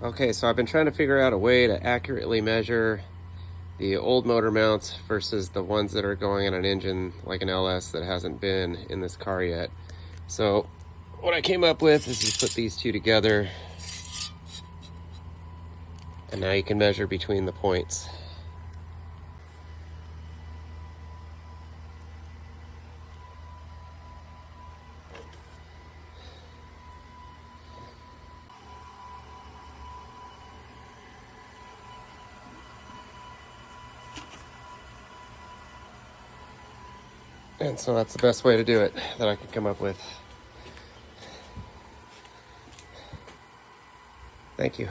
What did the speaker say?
Okay, so I've been trying to figure out a way to accurately measure the old motor mounts versus the ones that are going in an engine like an LS that hasn't been in this car yet. So what I came up with is you put these two together and now you can measure between the points. And so that's the best way to do it that I could come up with. Thank you.